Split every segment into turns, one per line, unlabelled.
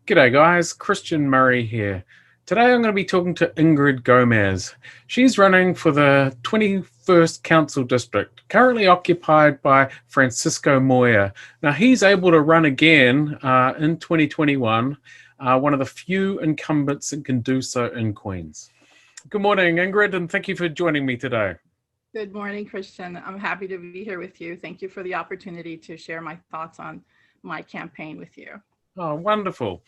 G'day guys, Christian Murray here. Today I'm going to be talking to Ingrid Gomez. She's running for the 21st Council District, currently occupied by Francisco Moya. Now he's able to run again in 2021, one of the few incumbents that can do so in Queens. Good morning, Ingrid, and thank you for joining me today.
Good morning, Christian. I'm happy to be here with you. Thank you for the opportunity to share my thoughts on my campaign with you.
Oh, wonderful.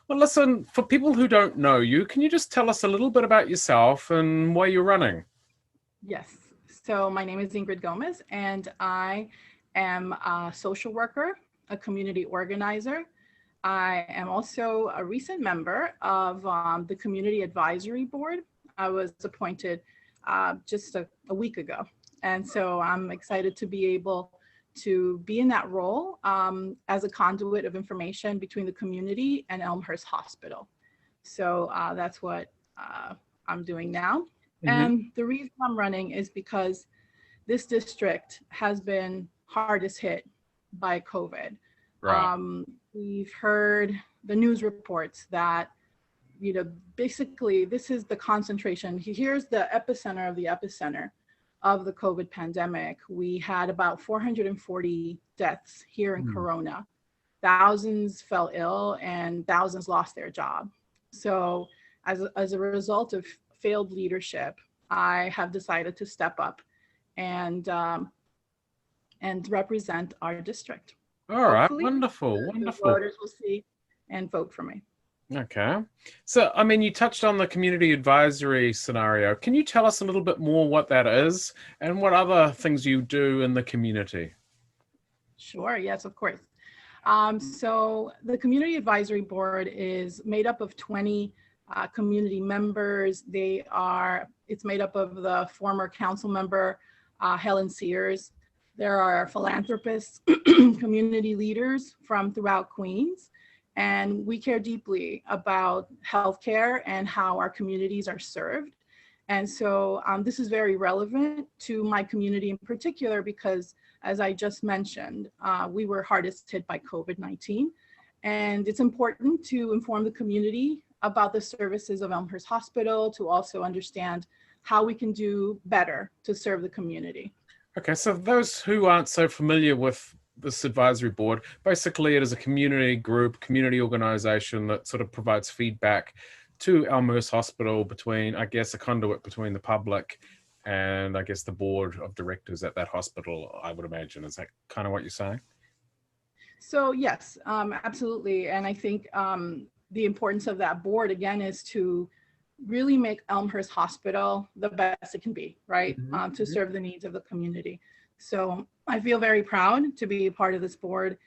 Well, listen, for people who don't know you, can you just tell us a little bit about yourself and why you're running?
Yes. So my name is Ingrid Gomez, and I am a social worker, a community organizer. I am also a recent member of the Community Advisory Board. I was appointed just a week ago. And so I'm excited to be able to be in that role as a conduit of information between the community and Elmhurst Hospital. So that's what I'm doing now.
Mm-hmm.
And the reason I'm running is because this district has been hardest hit by COVID.
Right.
We've heard the news reports that, basically this is the concentration. Here's the epicenter of the epicenter of the COVID pandemic. We had about 440 deaths here in Corona. Thousands fell ill and thousands lost their job. So as a result of failed leadership, I have decided to step up and represent our district.
All right,
Hopefully,
wonderful.
the voters will see and vote for me.
Okay. So, I mean, you touched on the community advisory scenario. Can you tell us a little bit more what that is and what other things you do in the community?
Sure, yes, of course. So the Community Advisory Board is made up of 20 community members. It's made up of the former council member, Helen Sears. There are philanthropists, community leaders from throughout Queens, and we care deeply about healthcare and how our communities are served. And so this is very relevant to my community in particular, because as I just mentioned, we were hardest hit by COVID-19. And it's important to inform the community about the services of Elmhurst Hospital, to also understand how we can do better to serve the community.
Okay, so those who aren't so familiar with this advisory board, basically it is a community group, community organization that sort of provides feedback to Elmhurst Hospital between, I guess, a conduit between the public and I guess the board of directors at that hospital, I would imagine. Is that kind of what you're saying?
So yes, absolutely. And I think the importance of that board, again, is to really make Elmhurst Hospital the best it can be, right? To serve the needs of the community. So I feel very proud to be a part of this board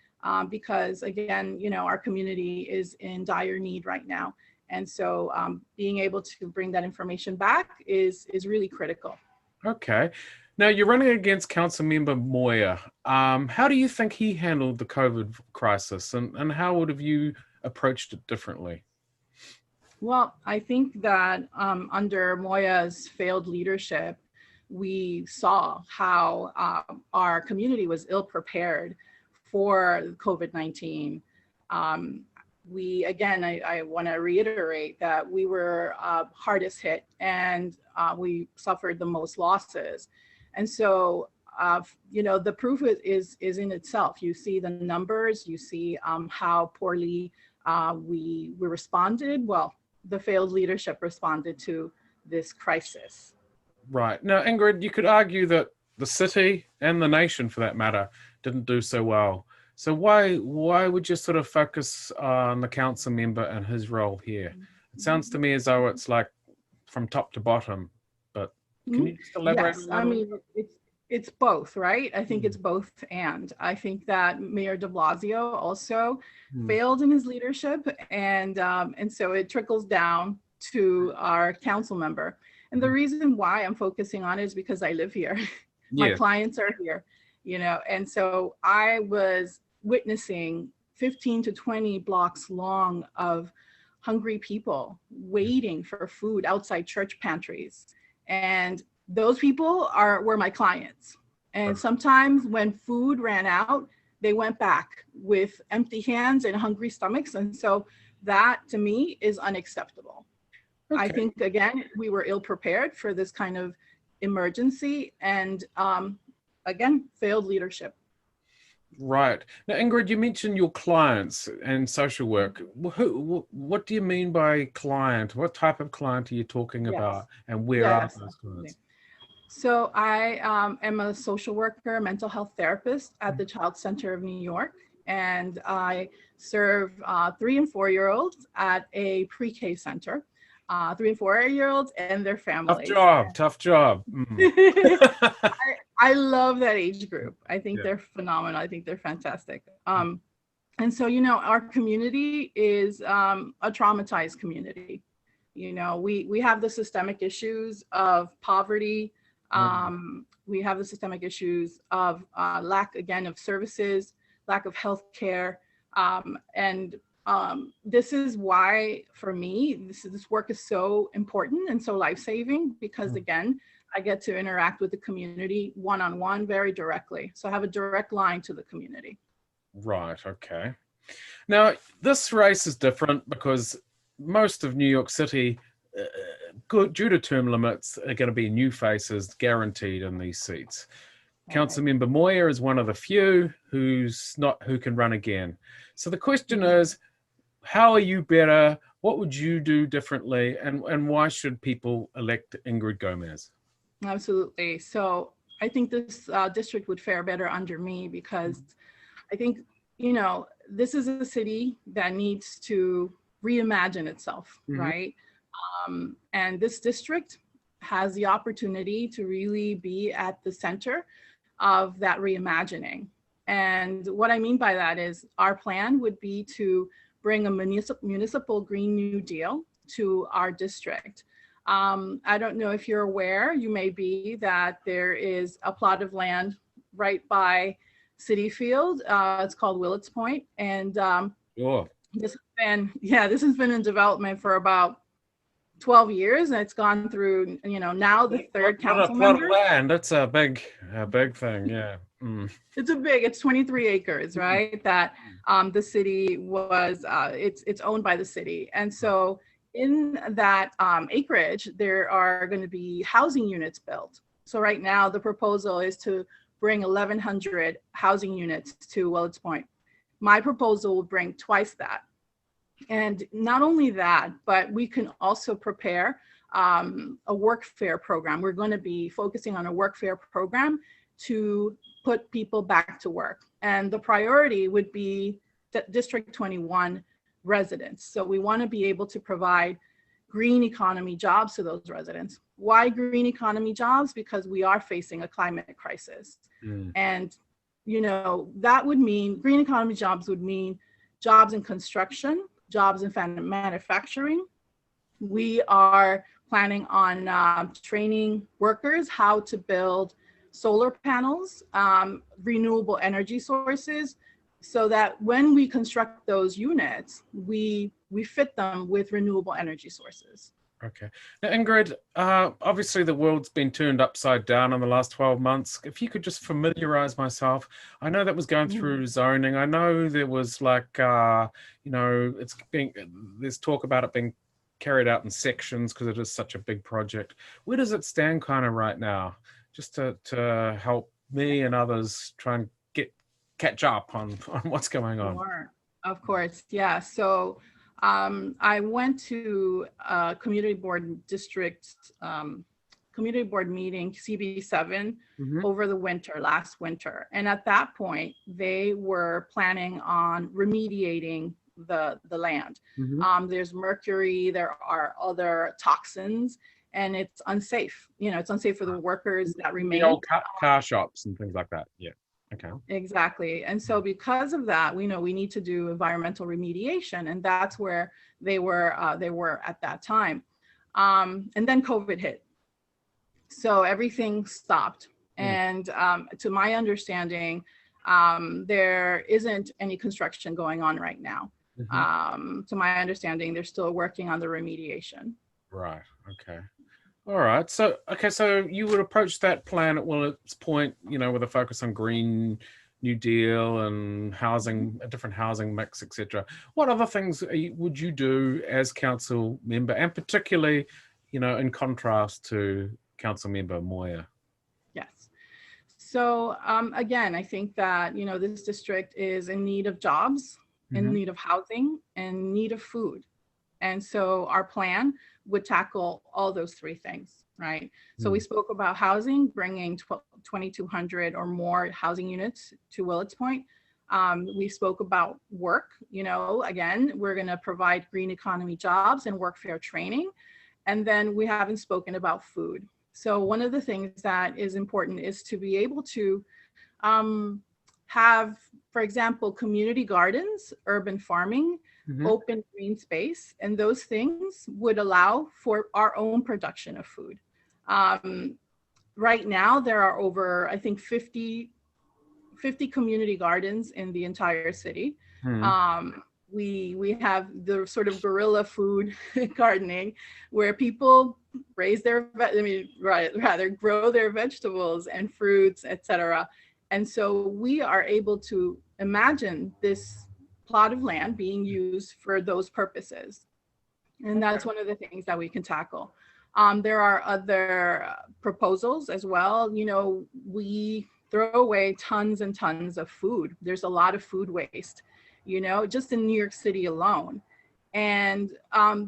because, again, our community is in dire need right now. And so being able to bring that information back is really critical.
Okay. Now you're running against Council Member Moya. How do you think he handled the COVID crisis, and how would have you approached it differently?
Well, I think that under Moya's failed leadership, we saw how our community was ill prepared for COVID-19. I want to reiterate that we were hardest hit, and we suffered the most losses. And so, the proof is in itself. You see the numbers, you see how poorly we responded. Well, the failed leadership responded to this crisis.
Right. Now, Ingrid, you could argue that the city and the nation, for that matter, didn't do so well. So why would you sort of focus on the council member and his role here? It sounds to me as though it's like from top to bottom, but can you just elaborate?
Yes, I mean, it's both, right? I think it's both. And I think that Mayor de Blasio also failed in his leadership. And so it trickles down to our council member. And the reason why I'm focusing on it is because I live here. My clients are here, and so I was witnessing 15 to 20 blocks long of hungry people waiting for food outside church pantries. And those people were my clients. And sometimes when food ran out, they went back with empty hands and hungry stomachs. And so that to me is unacceptable. I
Okay.
think, again, we were ill prepared for this kind of emergency and, again, failed leadership.
Right. Now, Ingrid, you mentioned your clients and social work. What do you mean by client? What type of client are you talking
Yes,
about, and where are
yes,
those
absolutely.
clients?
So I am a social worker, mental health therapist at the Child Center of New York, and I serve 3 and 4-year-olds at a pre-K center, 3 and 4-year-olds and their
Tough
families.
job, tough job. Mm.
I love that age group. I think
Yeah.
they're phenomenal. I think they're fantastic. And so, our community is a traumatized community. We have the systemic issues of poverty.
Mm.
We have the systemic issues of lack, again, of services, lack of health care. And this is why, for me, this work is so important and so life-saving because,
Mm.
again, I get to interact with the community one-on-one very directly. So I have a direct line to the community.
Right. Okay. Now, this race is different because most of New York City, due to term limits, are going to be new faces guaranteed in these seats.
Okay.
Councilmember Moyer is one of the few who can run again. So the question is, how are you better? What would you do differently? And why should people elect Ingrid Gomez?
Absolutely. So I think this district would fare better under me because I think, this is a city that needs to reimagine itself,
Mhm.
right? And this district has the opportunity to really be at the center of that reimagining. And what I mean by that is our plan would be to bring a municipal Green New Deal to our district. I don't know if you're aware, you may be, that there is a plot of land right by City Field. It's called Willets Point. And
Sure.
this has been in development for about 12 years. And it's gone through, now the third
What a
council
plot of
member.
land. That's a big thing. Yeah. Mm.
It's 23 acres, right? That the city was, it's owned by the city. And so in that acreage, there are going to be housing units built. So right now, the proposal is to bring 1,100 housing units to Willets Point. My proposal will bring twice that. And not only that, but we can also prepare a work fair program. We're going to be focusing on a work fair program to put people back to work. And the priority would be District 21 residents. So we want to be able to provide green economy jobs to those residents. Why green economy jobs? Because we are facing a climate crisis.
Mm.
And, that would mean green economy jobs would mean jobs in construction, jobs in manufacturing. We are planning on training workers how to build solar panels, renewable energy sources, so that when we construct those units, we fit them with renewable energy sources.
Okay. Now, Ingrid, obviously the world's been turned upside down in the last 12 months. If you could just familiarize myself, I know that was going through zoning. I know there was there's talk about it being carried out in sections because it is such a big project. Where does it stand kind of right now? Just to help me and others try and catch up on what's going on.
Sure, of course, yeah. So I went to a community board meeting, CB7, over the last winter. And at that point, they were planning on remediating the land. There's mercury, there are other toxins, and it's unsafe. It's unsafe for the workers that remain.
The old car shops and things like that. Yeah. Okay.
Exactly. And so because of that, we know we need to do environmental remediation, and that's where they were at that time. And then COVID hit. So everything stopped. And to my understanding, there isn't any construction going on right now. To my understanding, they're still working on the remediation.
Right. Okay. All right. So you would approach that plan at Willets Point, with a focus on green New Deal and housing, a different housing mix, etc. What other things would you do as council member, and particularly, in contrast to council member Moya?
Yes. So again, I think that, this district is in need of jobs, in
Mm-hmm.
need of housing, and need of food. And so our plan would tackle all those three things, right? So we spoke about housing, bringing 2,200 or more housing units to Willets Point. We spoke about work, again, we're going to provide green economy jobs and workfare training. And then we haven't spoken about food. So one of the things that is important is to be able to have, for example, community gardens, urban farming, open green space, and those things would allow for our own production of food. Right now, there are over, I think, 50 community gardens in the entire city. We have the sort of guerrilla food gardening where people raise their, rather grow their vegetables and fruits, etc. And so we are able to imagine this plot of land being used for those purposes. And that's one of the things that we can tackle. There are other proposals as well. We throw away tons and tons of food. There's a lot of food waste, just in New York City alone. And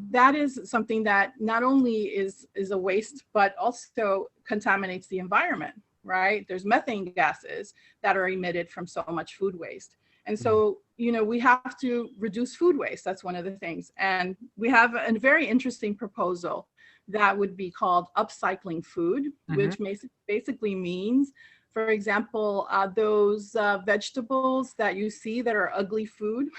that is something that not only is a waste, but also contaminates the environment, right? There's methane gases that are emitted from so much food waste. And so, we have to reduce food waste. That's one of the things. And we have a very interesting proposal that would be called upcycling food, which basically means, for example, those vegetables that you see that are ugly food,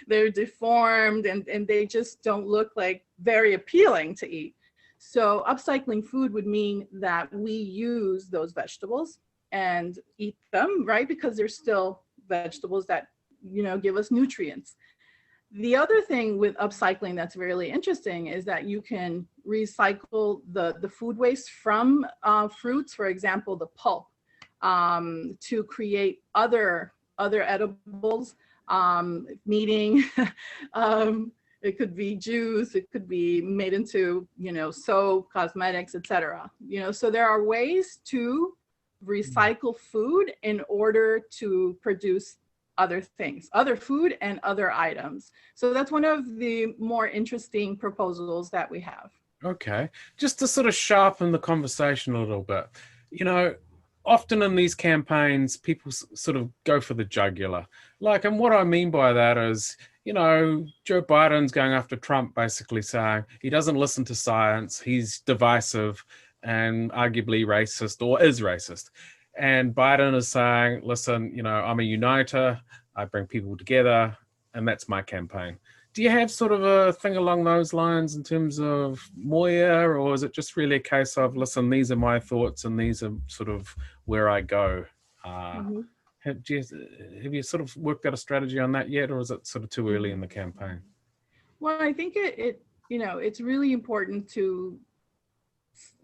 they're deformed and they just don't look like very appealing to eat. So upcycling food would mean that we use those vegetables and eat them, right? Because they're still vegetables that, give us nutrients. The other thing with upcycling that's really interesting is that you can recycle the food waste from fruits, for example, the pulp, to create other edibles, kneading. It could be juice, it could be made into, soap, cosmetics, etc. So there are ways to recycle food in order to produce other things, other food and other items. So that's one of the more interesting proposals that we have.
Okay, just to sort of sharpen the conversation a little bit, often in these campaigns, people sort of go for the jugular. And what I mean by that is, Joe Biden's going after Trump, basically saying he doesn't listen to science, he's divisive and arguably racist or is racist. And Biden is saying, listen, I'm a uniter, I bring people together, and that's my campaign. Do you have sort of a thing along those lines in terms of Moya, or is it just really a case of, listen, these are my thoughts and these are sort of where I go? Have you sort of worked out a strategy on that yet, or is it sort of too early in the campaign?
Well, I think it's really important to,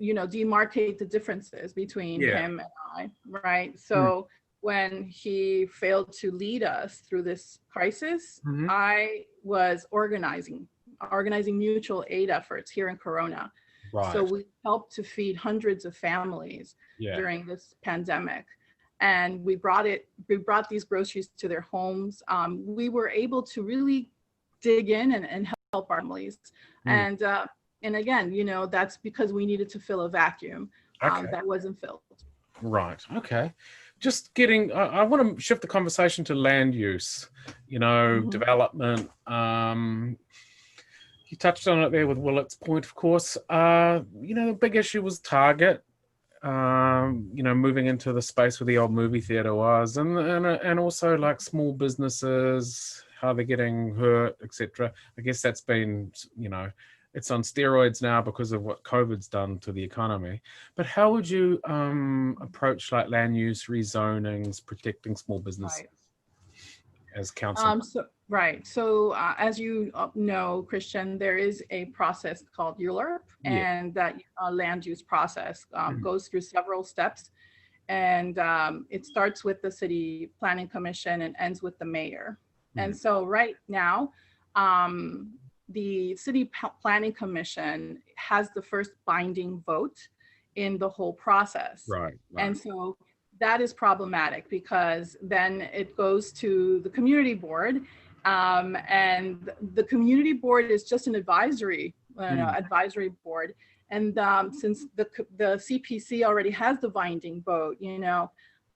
demarcate the differences between him and I, right? So when he failed to lead us through this crisis, I was organizing mutual aid efforts here in Corona. Right. So we helped to feed hundreds of families during this pandemic. And we brought these groceries to their homes. We were able to really dig in and help our families. And again, that's because we needed to fill a vacuum that wasn't filled.
Right. Okay. Just I want to shift the conversation to land use, development. You touched on it there with Willets Point, of course. The big issue was Target, moving into the space where the old movie theater was, and also like small businesses, how they're getting hurt, etc. I guess that's been, it's on steroids now because of what COVID's done to the economy. But how would you approach like land use rezonings, protecting small businesses as council?
So as you know, Christian, there is a process called ULURP, and that land use process goes through several steps. and it starts with the City Planning Commission and ends with the mayor. And so right now, the Planning Commission has the first binding vote in the whole process.
Right.
And so that is problematic, because then it goes to the community board, and the community board is just an advisory board. And since the CPC already has the binding vote,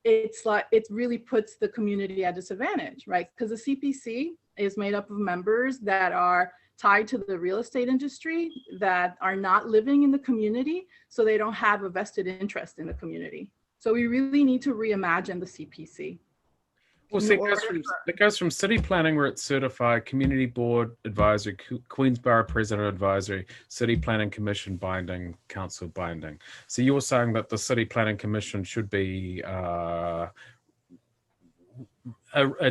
it's like, it really puts the community at disadvantage, right? Because the CPC is made up of members that are tied to the real estate industry, that are not living in the community, so they don't have a vested interest in the community. So we really need to reimagine the CPC.
Well, see, it goes from city planning, where it's certified, community board advisory, Queensborough president advisory, city planning commission binding, council binding. So you're saying that the city planning commission should be a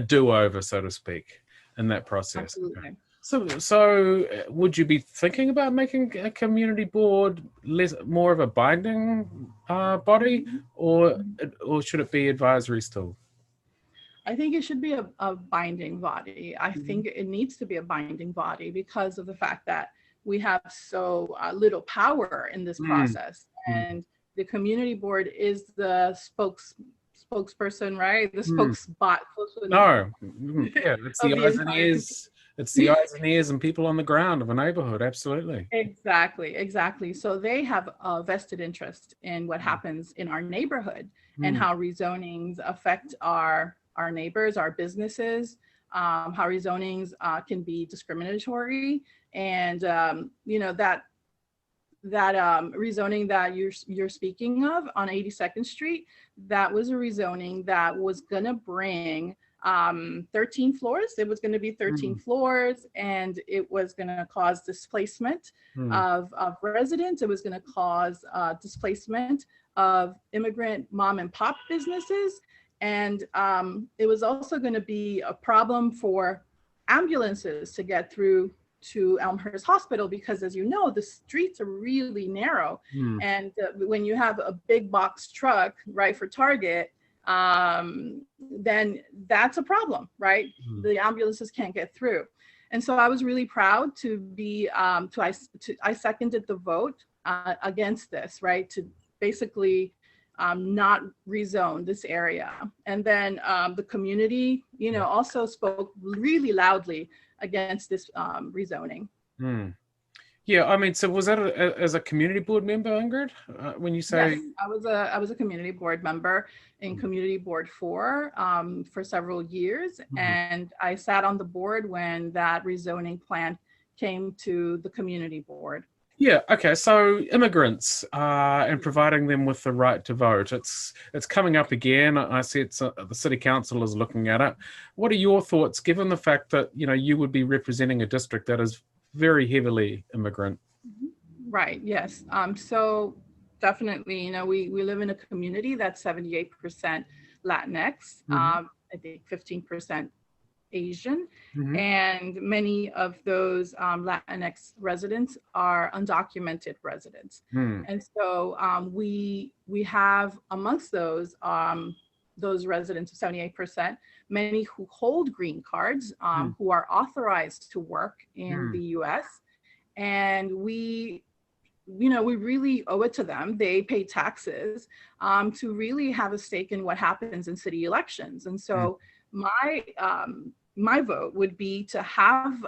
do-over, so to speak, in that process.
Absolutely.
So would you be thinking about making a community board more of a binding body, or should it be advisory still?
I think it should be a binding body. I think it needs to be a binding body because of the fact that we have so little power in this process. And the community board is the spokesperson, right? The spokesbot.
No, yeah, it's the eyes and ears. It's the eyes and ears and people on the ground of a neighborhood. Absolutely.
Exactly. So they have a vested interest in what happens in our neighborhood and how rezonings affect our neighbors, our businesses, how rezonings can be discriminatory. And, that rezoning that you're speaking of on 82nd Street, that was a rezoning that was gonna bring 13 floors. It was going to be 13 floors, and it was going to cause displacement of residents. It was going to cause displacement of immigrant mom and pop businesses. And it was also going to be a problem for ambulances to get through to Elmhurst Hospital, because, as you know, the streets are really narrow. And when you have a big box truck, right, for Target, then that's a problem, right? The ambulances can't get through. And so I was really proud to be, I seconded the vote against this, right? To basically not rezone this area. And then the community, also spoke really loudly against this rezoning.
Yeah, I mean, so was that as a community board member, Ingrid? When you say,
yes, I was a community board member in Community Board 4 for several years, and I sat on the board when that rezoning plan came to the community board.
Yeah. Okay. So immigrants and providing them with the right to vote. It's coming up again. I see it's the city council is looking at it. What are your thoughts, given the fact that you would be representing a district that is very heavily immigrant?
Right. Yes. So definitely, we live in a community that's 78% Latinx. I think 15% Asian, and many of those Latinx residents are undocumented residents. And so we have amongst those residents of 78%, many who hold green cards, who are authorized to work in the US. And we really owe it to them. They pay taxes to really have a stake in what happens in city elections. And so my vote would be to have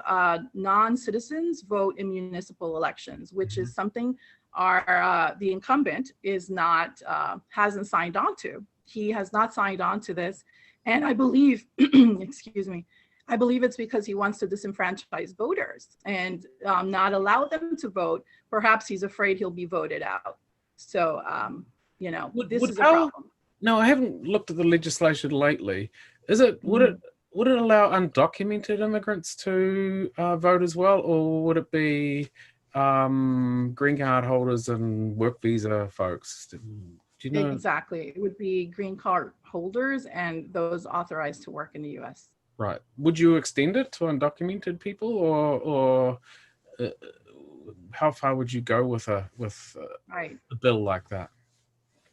non-citizens vote in municipal elections, which is something the incumbent is not, hasn't signed on to. He has not signed on to this. And I believe, excuse me, I believe it's because he wants to disenfranchise voters and not allow them to vote. Perhaps he's afraid he'll be voted out. So, this is a problem.
No, I haven't looked at the legislation lately. Would it allow undocumented immigrants to vote as well, or would it be green card holders and work visa folks? Do you know?
Exactly. It would be green card holders and those authorized to work in the U.S.
Right. Would you extend it to undocumented people, or how far would you go with a bill like that?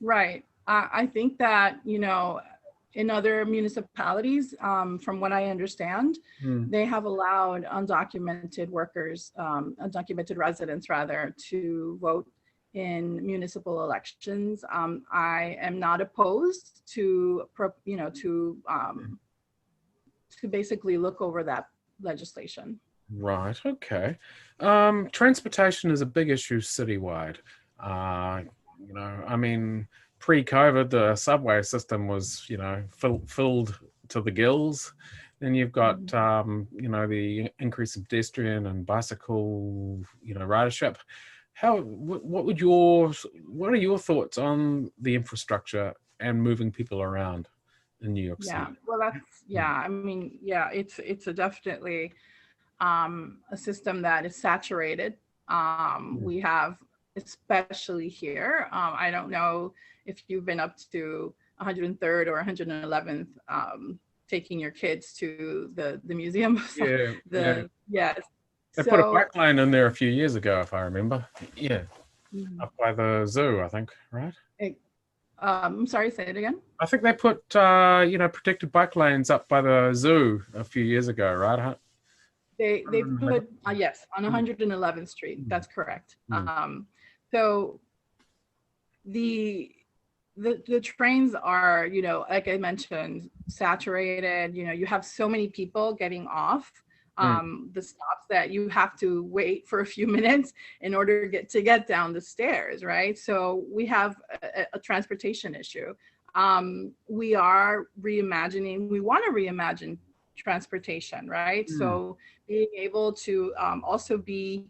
Right. I think that, in other municipalities, from what I understand,
Mm.
they have allowed undocumented workers, undocumented residents rather, to vote in municipal elections. I am not opposed to, to basically look over that legislation.
Right. Okay. Transportation is a big issue citywide. Uh, I mean, pre-COVID, the subway system was, filled to the gills. Then you've got,
Mhm.
the increase of pedestrian and bicycle, ridership. What are your thoughts on the infrastructure and moving people around in New York
Yeah,
City?
well, that's,
Mm.
yeah, I mean, yeah, it's a definitely a system that is saturated.
Mm.
We have, especially here, I don't know if you've been up to 103rd or 111th, taking your kids to the museum.
Yeah, yeah.
Yes.
They put a
So,
bike lane in there a few years ago, if I remember. Yeah,
mhm.
up by the zoo, I think, right?
It- I'm sorry, say it again.
I think they put, protected bike lanes up by the zoo a few years ago, right?
They
111.
put, yes, on
Mm,
111th Street.
mm,
That's correct.
mm,
So the the trains are, like I mentioned, saturated. You have so many people getting off
mm.
the stops that you have to wait for a few minutes in order to get down the stairs, right? So we have a transportation issue. We are reimagining. We want to reimagine transportation, right?
Mm.
So being able to also be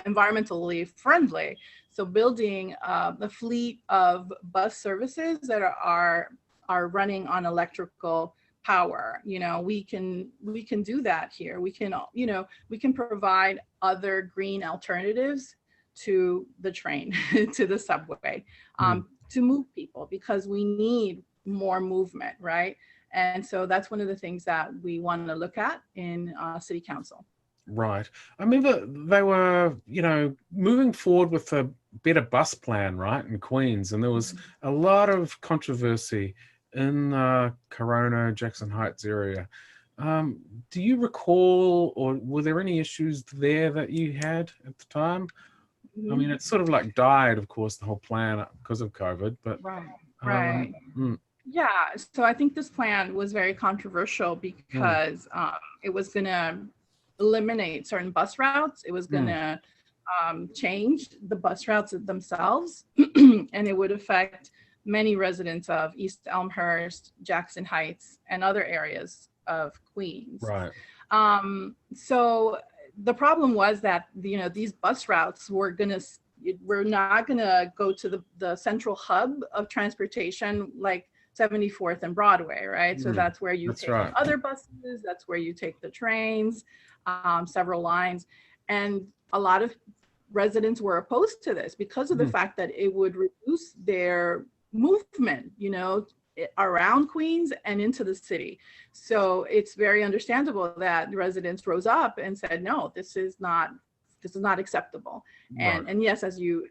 environmentally friendly. So building a fleet of bus services that are running on electrical power. We can do that here. We can provide other green alternatives to the train, to the subway,
Mm.
to move people, because we need more movement, right? And so that's one of the things that we want to look at in city council.
Right. I remember they were, moving forward with a better bus plan, right, in Queens, and there was a lot of controversy in Corona, Jackson Heights area. Um, do you recall, or were there any issues there that you had at the time? I mean,
Mhm.
it's sort of like died, of course, the whole plan because of COVID, but
Right,
um,
right.
mm,
Yeah, so I think this plan was very controversial
mm,
because it was going to eliminate certain bus routes. It was going
mm,
to change the bus routes themselves, and it would affect many residents of East Elmhurst, Jackson Heights, and other areas of Queens.
right.
So the problem was that these bus routes were not gonna go to the central hub of transportation, like 74th and Broadway, right? So
Mm,
that's where you
that's
take the
right.
other buses, that's where you take the trains, several lines, and a lot of residents were opposed to this because of the
Mm,
fact that it would reduce their movement, around Queens and into the city. So it's very understandable that the residents rose up and said, no, this is not acceptable.
right.
And yes, as you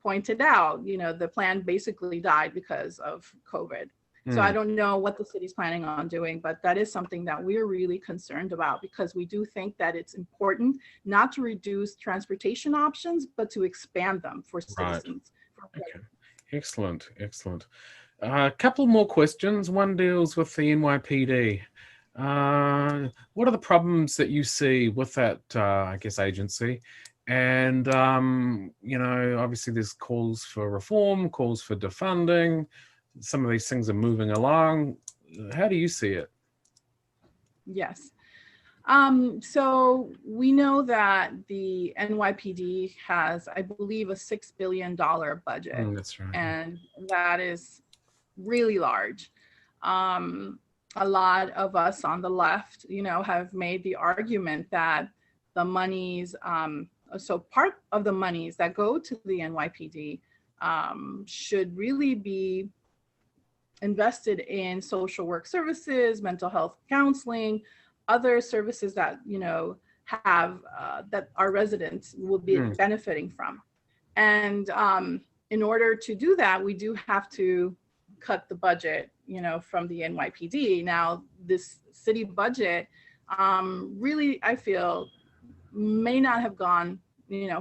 pointed out, the plan basically died because of COVID. So I
Mm,
don't know what the city's planning on doing, but that is something that we're really concerned about, because we do think that it's important not to reduce transportation options, but to expand them for
right.
citizens.
Okay. Excellent. Excellent. A couple more questions. One deals with the NYPD. What are the problems that you see with that, I guess, agency? And, obviously there's calls for reform, calls for defunding. Some of these things are moving along. How do you see it?
Yes. So we know that the NYPD has, I believe, a $6 billion budget,
Mm, that's right.
and that is really large. A lot of us on the left, have made the argument that the monies, so part of the monies that go to the NYPD should really be invested in social work services, mental health counseling, other services that have that our residents will be
Mm,
benefiting from. And in order to do that, we do have to cut the budget, from the NYPD. Now, this city budget really, I feel, may not have gone,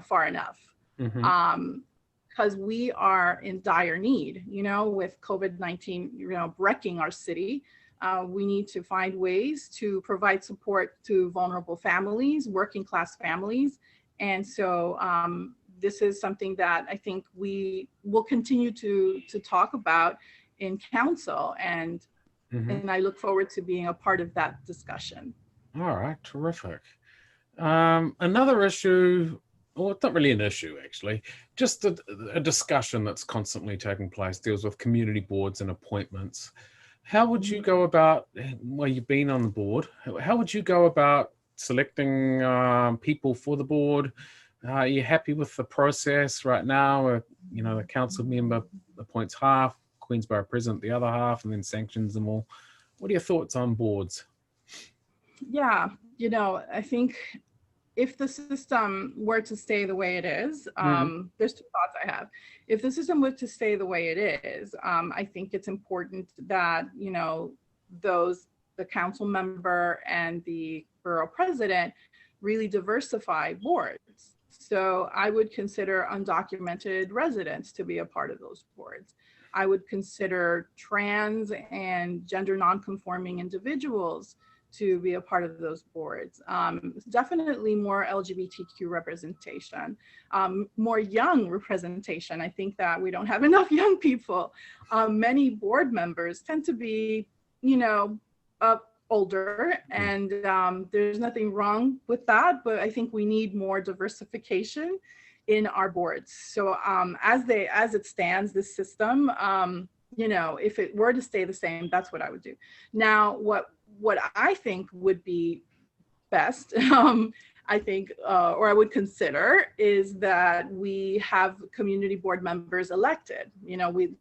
far enough.
Mm-hmm.
Because we are in dire need, with COVID-19, wrecking our city. We need to find ways to provide support to vulnerable families, working class families. And so this is something that I think we will continue to talk about in council. And I look forward to being a part of that discussion.
All right, terrific. Another issue, well, it's not really an issue actually, just a discussion that's constantly taking place, deals with community boards and appointments. How would you go about, well, you've been on the board, how would you go about selecting people for the board? Are you happy with the process right now? The council member appoints half, Queensborough president the other half, and then sanctions them all. What are your thoughts on boards?
Yeah, I think if the system were to stay the way it is, there's two thoughts I have. If the system were to stay the way it is, I think it's important that, the council member and the borough president really diversify boards. So I would consider undocumented residents to be a part of those boards. I would consider trans and gender nonconforming individuals to be a part of those boards. Definitely more LGBTQ representation, more young representation. I think that we don't have enough young people. Many board members tend to be, older, and there's nothing wrong with that, but I think we need more diversification in our boards. So as it stands, this system, if it were to stay the same, that's what I would do. Now, what I think would be best, I think, or I would consider, is that we have community board members elected,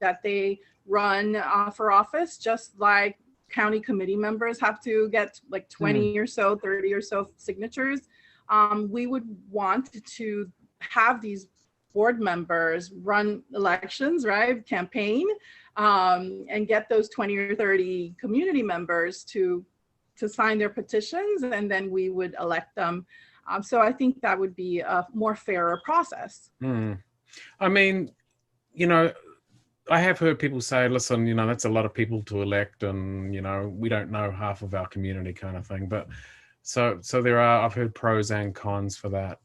that they run for office, just like county committee members have to get like 20 or so, 30 or so signatures. We would want to have these board members run elections, right, campaign, and get those 20 or 30 community members to sign their petitions, and then we would elect them. So I think that would be a more fairer process.
I mean, I have heard people say, listen, that's a lot of people to elect, and, we don't know half of our community kind of thing. But so I've heard pros and cons for that.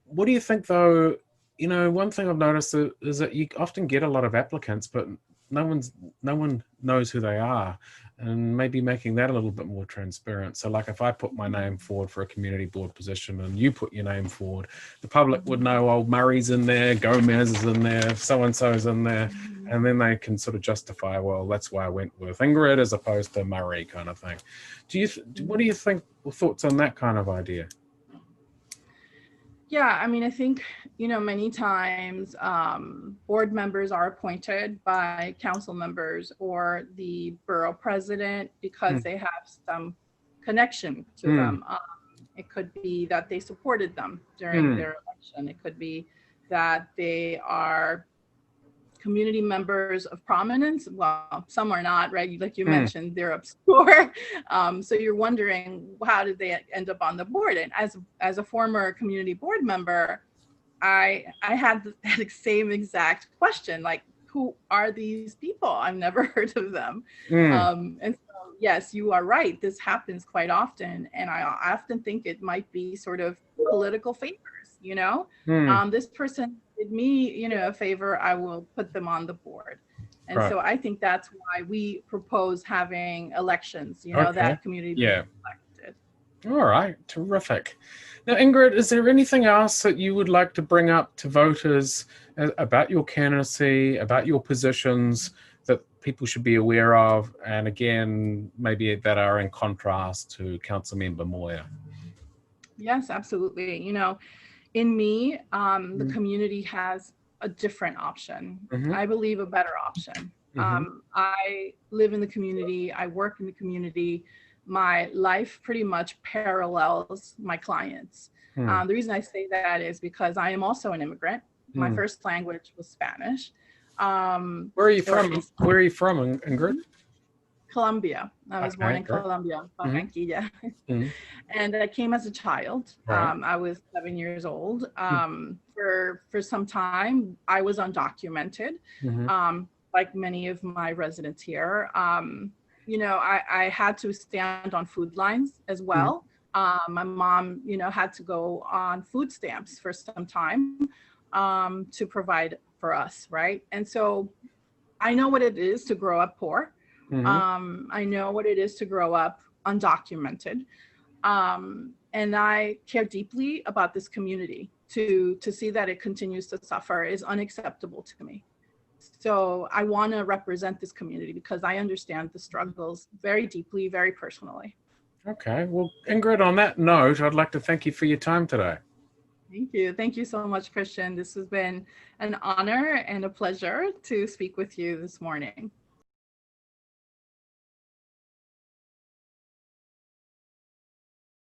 What do you think though? One thing I've noticed is that you often get a lot of applicants, but no one knows who they are, and maybe making that a little bit more transparent. So like if I put my name forward for a community board position and you put your name forward, the public would know, oh, Murray's in there, Gomez is in there, so-and-so's in there, and then they can sort of justify, well, that's why I went with Ingrid as opposed to Murray kind of thing. What do you think, thoughts on that kind of idea?
Yeah, I mean, I think, many times board members are appointed by council members or the borough president because they have some connection to them. It could be that they supported them during their election. It could be that they are community members of prominence. Well, some are not, right? Like you mentioned, they're obscure. So you're wondering, how did they end up on the board? And as a former community board member, I had the same exact question, like, who are these people? I've never heard of them. And so, yes, you are right. This happens quite often. And I often think it might be sort of political favors, this person did me, a favor, I will put them on the board. And so I think that's why we propose having elections, that community elected.
All right, terrific. Now, Ingrid, is there anything else that you would like to bring up to voters about your candidacy, about your positions that people should be aware of? And again, maybe that are in contrast to Councilmember Moyer.
Yes, absolutely. In me, the community has a different option. I believe a better option. I live in the community. I work in the community. My life pretty much parallels my clients. The reason I say that is because I am also an immigrant. My
Mm.
first language was Spanish.
Where are you
Or
from? Where are you from, Ingrid?
Colombia. I was born
Okay,
in
great.
Colombia,
Mm.
Barranquilla.
Mm.
And I came as a child.
Right.
I was 7 years old.
Mm.
For some time, I was undocumented,
Mhm.
like many of my residents here. I had to stand on food lines as
Mm.
well. My mom, had to go on food stamps for some time to provide for us, right? And so I know what it is to grow up poor.
Mhm.
I know what it is to grow up undocumented. And I care deeply about this community. To see that it continues to suffer is unacceptable to me. So I want to represent this community because I understand the struggles very deeply, very personally.
Okay. Well, Ingrid, on that note, I'd like to thank you for your time today.
Thank you. Thank you so much, Christian. This has been an honor and a pleasure to speak with you this morning.